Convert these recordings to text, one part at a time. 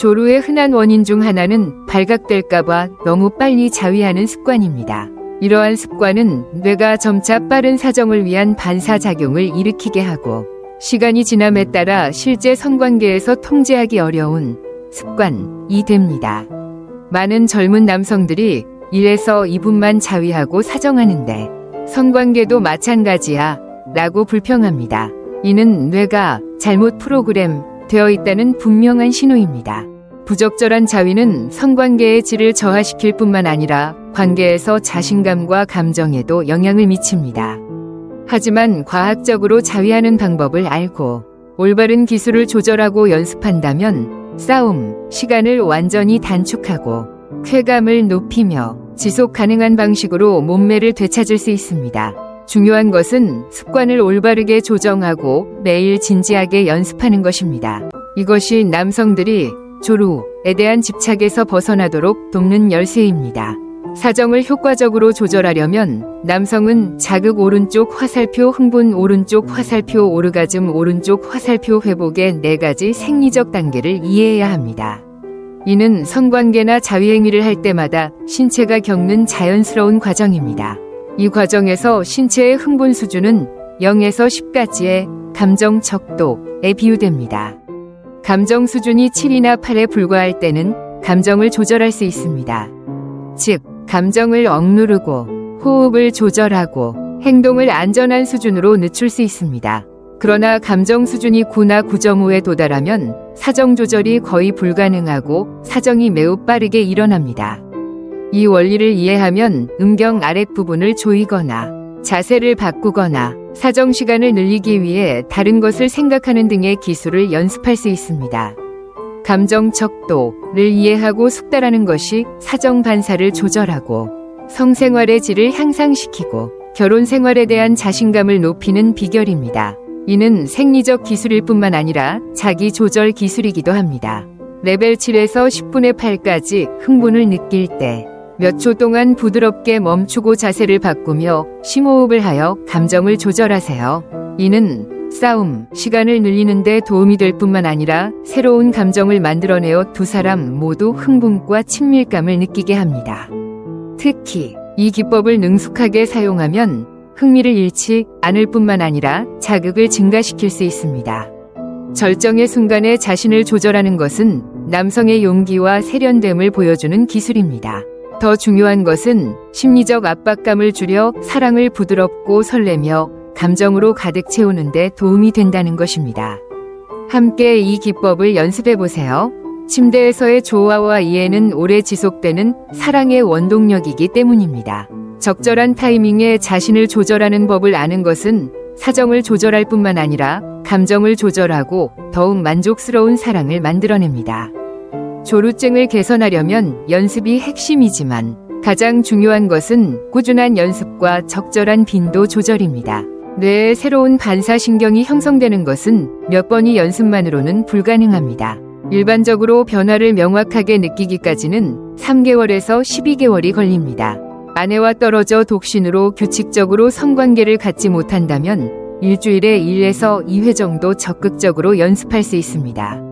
조루의 흔한 원인 중 하나는 발각될까봐 너무 빨리 자위하는 습관입니다. 이러한 습관은 뇌가 점차 빠른 사정을 위한 반사작용을 일으키게 하고 시간이 지남에 따라 실제 성관계에서 통제하기 어려운 습관이 됩니다. 많은 젊은 남성들이 1에서 2분만 자위하고 사정하는데 성관계도 마찬가지야 라고 불평합니다. 이는 뇌가 잘못 프로그램 되어 있다는 분명한 신호입니다. 부적절한 자위는 성관계의 질을 저하시킬 뿐만 아니라 관계에서 자신감과 감정에도 영향을 미칩니다. 하지만 과학적으로 자위하는 방법을 알고 올바른 기술을 조절하고 연습한다면 싸움 시간을 완전히 단축하고 쾌감을 높이며 지속 가능한 방식으로 몸매를 되찾을 수 있습니다. 중요한 것은 습관을 올바르게 조정하고 매일 진지하게 연습하는 것입니다. 이것이 남성들이 조루에 대한 집착에서 벗어나도록 돕는 열쇠입니다. 사정을 효과적으로 조절하려면 남성은 자극 오른쪽 화살표, 흥분 오른쪽 화살표, 오르가즘 오른쪽 화살표 회복의 4가지 생리적 단계를 이해해야 합니다. 이는 성관계나 자위행위를 할 때마다 신체가 겪는 자연스러운 과정입니다. 이 과정에서 신체의 흥분 수준은 0에서 10까지의 감정 척도에 비유됩니다. 감정 수준이 7이나 8에 불과할 때는 감정을 조절할 수 있습니다. 즉, 감정을 억누르고 호흡을 조절하고 행동을 안전한 수준으로 늦출 수 있습니다. 그러나 감정 수준이 9나 9.5에 도달하면 사정 조절이 거의 불가능하고 사정이 매우 빠르게 일어납니다. 이 원리를 이해하면 음경 아랫부분을 조이거나 자세를 바꾸거나 사정 시간을 늘리기 위해 다른 것을 생각하는 등의 기술을 연습할 수 있습니다. 감정 척도를 이해하고 숙달하는 것이 사정 반사를 조절하고 성생활의 질을 향상시키고 결혼 생활에 대한 자신감을 높이는 비결입니다. 이는 생리적 기술일 뿐만 아니라 자기 조절 기술이기도 합니다. 레벨 7에서 10분의 8까지 흥분을 느낄 때 몇 초 동안 부드럽게 멈추고 자세를 바꾸며 심호흡을 하여 감정을 조절하세요. 이는 싸움 시간을 늘리는 데 도움이 될 뿐만 아니라 새로운 감정을 만들어내어 두 사람 모두 흥분과 친밀감을 느끼게 합니다. 특히 이 기법을 능숙하게 사용하면 흥미를 잃지 않을 뿐만 아니라 자극을 증가시킬 수 있습니다. 절정의 순간에 자신을 조절하는 것은 남성의 용기와 세련됨을 보여주는 기술입니다. 더 중요한 것은 심리적 압박감을 줄여 사랑을 부드럽고 설레며 감정으로 가득 채우는 데 도움이 된다는 것입니다. 함께 이 기법을 연습해 보세요. 침대에서의 조화와 이해는 오래 지속되는 사랑의 원동력이기 때문입니다. 적절한 타이밍에 자신을 조절하는 법을 아는 것은 사정을 조절할 뿐만 아니라 감정을 조절하고 더욱 만족스러운 사랑을 만들어냅니다. 조루증을 개선하려면 연습이 핵심이지만 가장 중요한 것은 꾸준한 연습과 적절한 빈도 조절입니다. 뇌에 새로운 반사신경이 형성되는 것은 몇 번의 연습만으로는 불가능합니다. 일반적으로 변화를 명확하게 느끼기까지는 3개월에서 12개월이 걸립니다. 아내와 떨어져 독신으로 규칙적으로 성관계를 갖지 못한다면 일주일에 1에서 2회 정도 적극적으로 연습할 수 있습니다.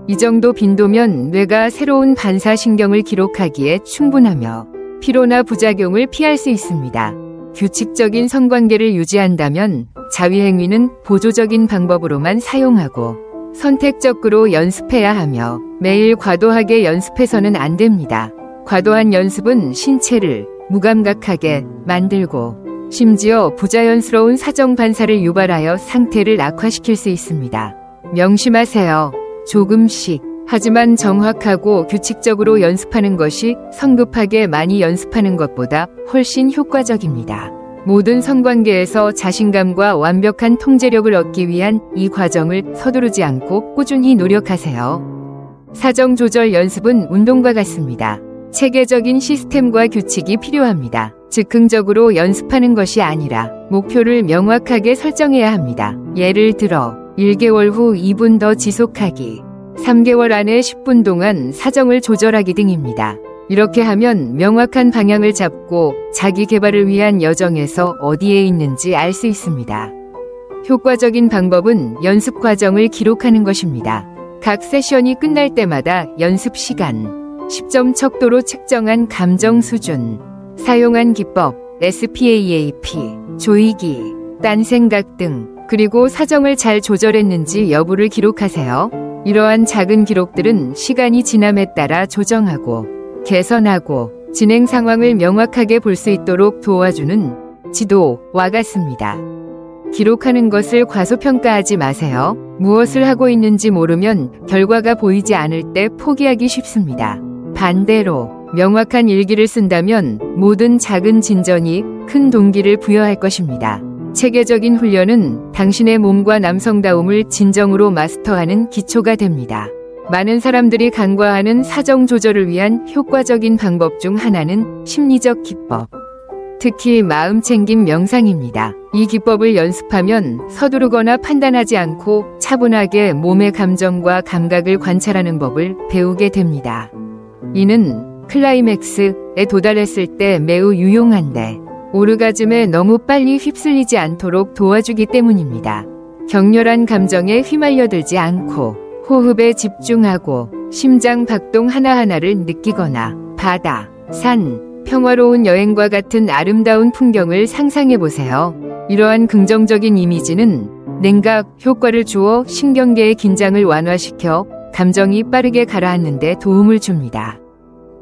이 정도 빈도면 뇌가 새로운 반사신경을 기록하기에 충분하며 피로나 부작용을 피할 수 있습니다. 규칙적인 성관계를 유지한다면 자위행위는 보조적인 방법으로만 사용하고 선택적으로 연습해야 하며 매일 과도하게 연습해서는 안 됩니다. 과도한 연습은 신체를 무감각하게 만들고 심지어 부자연스러운 사정 반사를 유발하여 상태를 악화시킬 수 있습니다. 명심하세요. 조금씩 하지만 정확하고 규칙적으로 연습하는 것이 성급하게 많이 연습하는 것보다 훨씬 효과적입니다. 모든 성관계에서 자신감과 완벽한 통제력을 얻기 위한 이 과정을 서두르지 않고 꾸준히 노력하세요. 사정 조절 연습은 운동과 같습니다. 체계적인 시스템과 규칙이 필요합니다. 즉흥적으로 연습하는 것이 아니라 목표를 명확하게 설정해야 합니다. 예를 들어 1개월 후 2분 더 지속하기, 3개월 안에 10분 동안 사정을 조절하기 등입니다. 이렇게 하면 명확한 방향을 잡고 자기 개발을 위한 여정에서 어디에 있는지 알 수 있습니다. 효과적인 방법은 연습 과정을 기록하는 것입니다. 각 세션이 끝날 때마다 연습 시간, 10점 척도로 측정한 감정 수준, 사용한 기법, SPAAP, 조이기, 딴 생각 등, 그리고 사정을 잘 조절했는지 여부를 기록하세요. 이러한 작은 기록들은 시간이 지남에 따라 조정하고, 개선하고, 진행 상황을 명확하게 볼 수 있도록 도와주는 지도와 같습니다. 기록하는 것을 과소평가하지 마세요. 무엇을 하고 있는지 모르면 결과가 보이지 않을 때 포기하기 쉽습니다. 반대로 명확한 일기를 쓴다면 모든 작은 진전이 큰 동기를 부여할 것입니다. 체계적인 훈련은 당신의 몸과 남성다움을 진정으로 마스터하는 기초가 됩니다. 많은 사람들이 간과하는 사정 조절을 위한 효과적인 방법 중 하나는 심리적 기법, 특히 마음챙김 명상입니다. 이 기법을 연습하면 서두르거나 판단하지 않고 차분하게 몸의 감정과 감각을 관찰하는 법을 배우게 됩니다. 이는 클라이맥스에 도달했을 때 매우 유용한데 오르가즘에 너무 빨리 휩쓸리지 않도록 도와주기 때문입니다. 격렬한 감정에 휘말려들지 않고 호흡에 집중하고 심장 박동 하나하나를 느끼거나 바다, 산, 평화로운 여행과 같은 아름다운 풍경을 상상해 보세요. 이러한 긍정적인 이미지는 냉각 효과를 주어 신경계의 긴장을 완화시켜 감정이 빠르게 가라앉는 데 도움을 줍니다.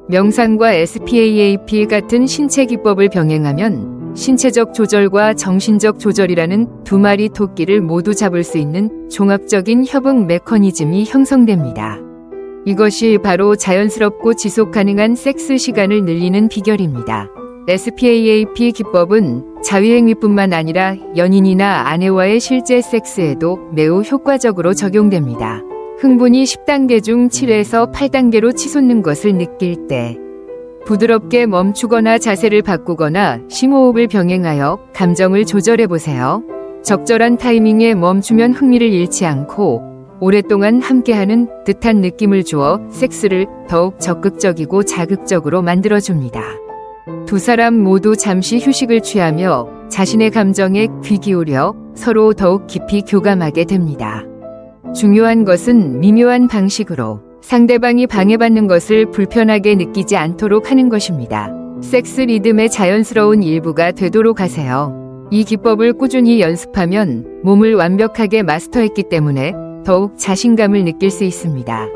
명상과 SPAAP 같은 신체 기법을 병행하면 신체적 조절과 정신적 조절이라는 두 마리 토끼를 모두 잡을 수 있는 종합적인 협응 메커니즘이 형성됩니다. 이것이 바로 자연스럽고 지속 가능한 섹스 시간을 늘리는 비결입니다. SPAAP 기법은 자위행위뿐만 아니라 연인이나 아내와의 실제 섹스에도 매우 효과적으로 적용됩니다. 흥분이 10단계 중 7에서 8단계로 치솟는 것을 느낄 때 부드럽게 멈추거나 자세를 바꾸거나 심호흡을 병행하여 감정을 조절해 보세요. 적절한 타이밍에 멈추면 흥미를 잃지 않고 오랫동안 함께하는 듯한 느낌을 주어 섹스를 더욱 적극적이고 자극적으로 만들어줍니다. 두 사람 모두 잠시 휴식을 취하며 자신의 감정에 귀 기울여 서로 더욱 깊이 교감하게 됩니다. 중요한 것은 미묘한 방식으로 상대방이 방해받는 것을 불편하게 느끼지 않도록 하는 것입니다. 섹스 리듬의 자연스러운 일부가 되도록 하세요. 이 기법을 꾸준히 연습하면 몸을 완벽하게 마스터했기 때문에 더욱 자신감을 느낄 수 있습니다.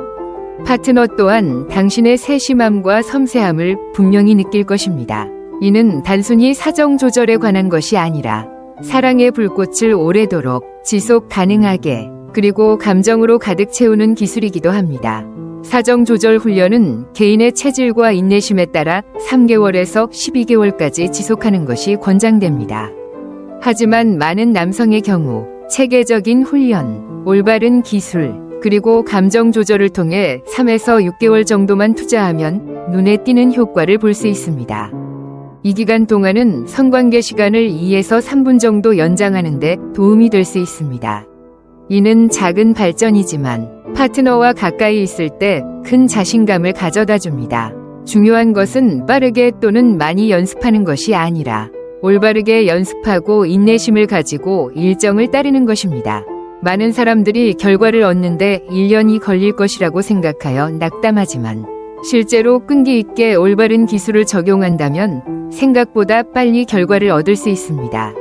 파트너 또한 당신의 세심함과 섬세함을 분명히 느낄 것입니다. 이는 단순히 사정 조절에 관한 것이 아니라 사랑의 불꽃을 오래도록 지속 가능하게 그리고 감정으로 가득 채우는 기술이기도 합니다. 사정 조절 훈련은 개인의 체질과 인내심에 따라 3개월에서 12개월까지 지속하는 것이 권장됩니다. 하지만 많은 남성의 경우 체계적인 훈련, 올바른 기술, 그리고 감정 조절을 통해 3에서 6개월 정도만 투자하면 눈에 띄는 효과를 볼 수 있습니다. 이 기간 동안은 성관계 시간을 2에서 3분 정도 연장하는 데 도움이 될 수 있습니다. 이는 작은 발전이지만 파트너와 가까이 있을 때 큰 자신감을 가져다 줍니다. 중요한 것은 빠르게 또는 많이 연습하는 것이 아니라 올바르게 연습하고 인내심을 가지고 일정을 따르는 것입니다. 많은 사람들이 결과를 얻는데 1년이 걸릴 것이라고 생각하여 낙담하지만 실제로 끈기 있게 올바른 기술을 적용한다면 생각보다 빨리 결과를 얻을 수 있습니다.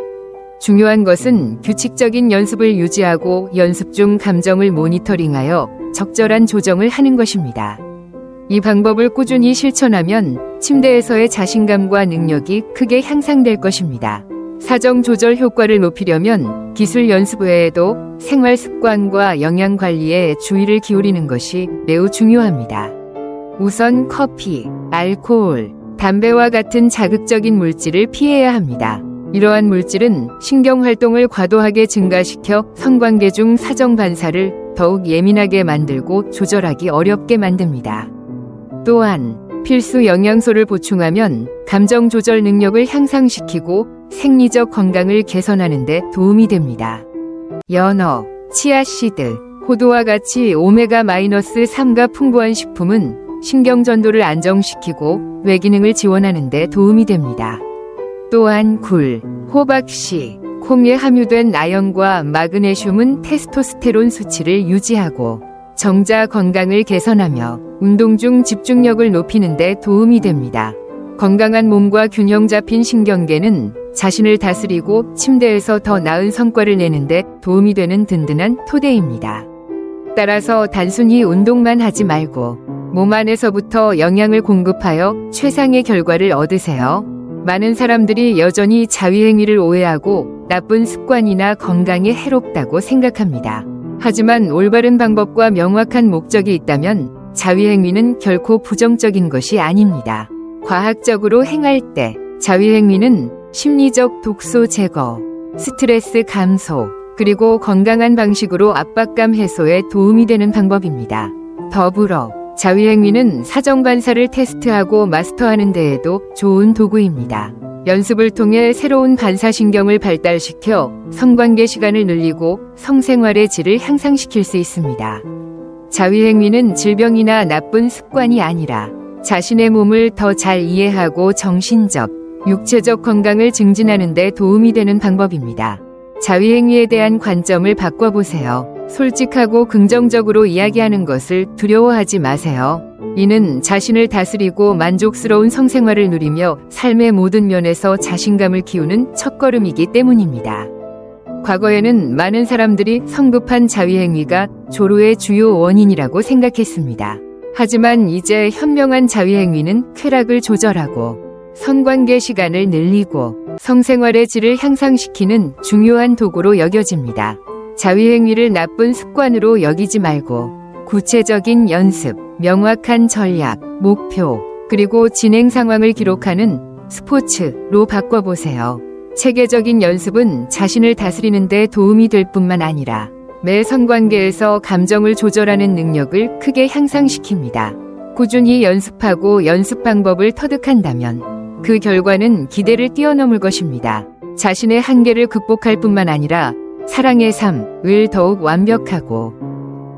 중요한 것은 규칙적인 연습을 유지하고 연습 중 감정을 모니터링하여 적절한 조정을 하는 것입니다. 이 방법을 꾸준히 실천하면 침대에서의 자신감과 능력이 크게 향상될 것입니다. 사정 조절 효과를 높이려면 기술 연습 외에도 생활 습관과 영양 관리에 주의를 기울이는 것이 매우 중요합니다. 우선 커피, 알코올, 담배와 같은 자극적인 물질을 피해야 합니다. 이러한 물질은 신경 활동을 과도하게 증가시켜 성관계 중 사정 반사를 더욱 예민하게 만들고 조절하기 어렵게 만듭니다. 또한 필수 영양소를 보충하면 감정 조절 능력을 향상시키고 생리적 건강을 개선하는 데 도움이 됩니다. 연어, 치아씨드, 호두와 같이 오메가-3가 풍부한 식품은 신경 전도를 안정시키고 뇌기능을 지원하는 데 도움이 됩니다. 또한 굴, 호박씨, 콩에 함유된 아연과 마그네슘은 테스토스테론 수치를 유지하고 정자 건강을 개선하며 운동 중 집중력을 높이는 데 도움이 됩니다. 건강한 몸과 균형 잡힌 신경계는 자신을 다스리고 침대에서 더 나은 성과를 내는데 도움이 되는 든든한 토대입니다. 따라서 단순히 운동만 하지 말고 몸 안에서부터 영양을 공급하여 최상의 결과를 얻으세요. 많은 사람들이 여전히 자위행위를 오해하고 나쁜 습관이나 건강에 해롭다고 생각합니다. 하지만 올바른 방법과 명확한 목적이 있다면 자위행위는 결코 부정적인 것이 아닙니다. 과학적으로 행할 때 자위행위는 심리적 독소 제거, 스트레스 감소, 그리고 건강한 방식으로 압박감 해소에 도움이 되는 방법입니다. 더불어 자위행위는 사정반사를 테스트하고 마스터하는 데에도 좋은 도구입니다. 연습을 통해 새로운 반사신경을 발달시켜 성관계 시간을 늘리고 성생활의 질을 향상시킬 수 있습니다. 자위행위는 질병이나 나쁜 습관이 아니라 자신의 몸을 더 잘 이해하고 정신적, 육체적 건강을 증진하는 데 도움이 되는 방법입니다. 자위행위에 대한 관점을 바꿔보세요. 솔직하고 긍정적으로 이야기하는 것을 두려워하지 마세요. 이는 자신을 다스리고 만족스러운 성생활을 누리며 삶의 모든 면에서 자신감을 키우는 첫걸음이기 때문입니다. 과거에는 많은 사람들이 성급한 자위행위가 조루의 주요 원인이라고 생각했습니다. 하지만 이제 현명한 자위행위는 쾌락을 조절하고 성관계 시간을 늘리고 성생활의 질을 향상시키는 중요한 도구로 여겨집니다. 자위행위를 나쁜 습관으로 여기지 말고 구체적인 연습, 명확한 전략, 목표, 그리고 진행 상황을 기록하는 스포츠로 바꿔보세요. 체계적인 연습은 자신을 다스리는 데 도움이 될 뿐만 아니라 매 성관계에서 감정을 조절하는 능력을 크게 향상시킵니다. 꾸준히 연습하고 연습 방법을 터득한다면 그 결과는 기대를 뛰어넘을 것입니다. 자신의 한계를 극복할 뿐만 아니라 사랑의 삶을 더욱 완벽하고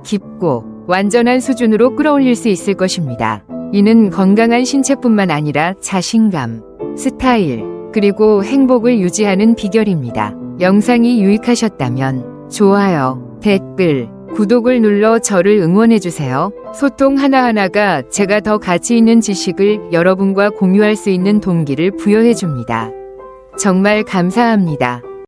깊고 완전한 수준으로 끌어올릴 수 있을 것입니다. 이는 건강한 신체뿐만 아니라 자신감, 스타일, 그리고 행복을 유지하는 비결입니다. 영상이 유익하셨다면 좋아요, 댓글, 구독을 눌러 저를 응원해주세요. 소통 하나하나가 제가 더 가치 있는 지식을 여러분과 공유할 수 있는 동기를 부여해줍니다. 정말 감사합니다.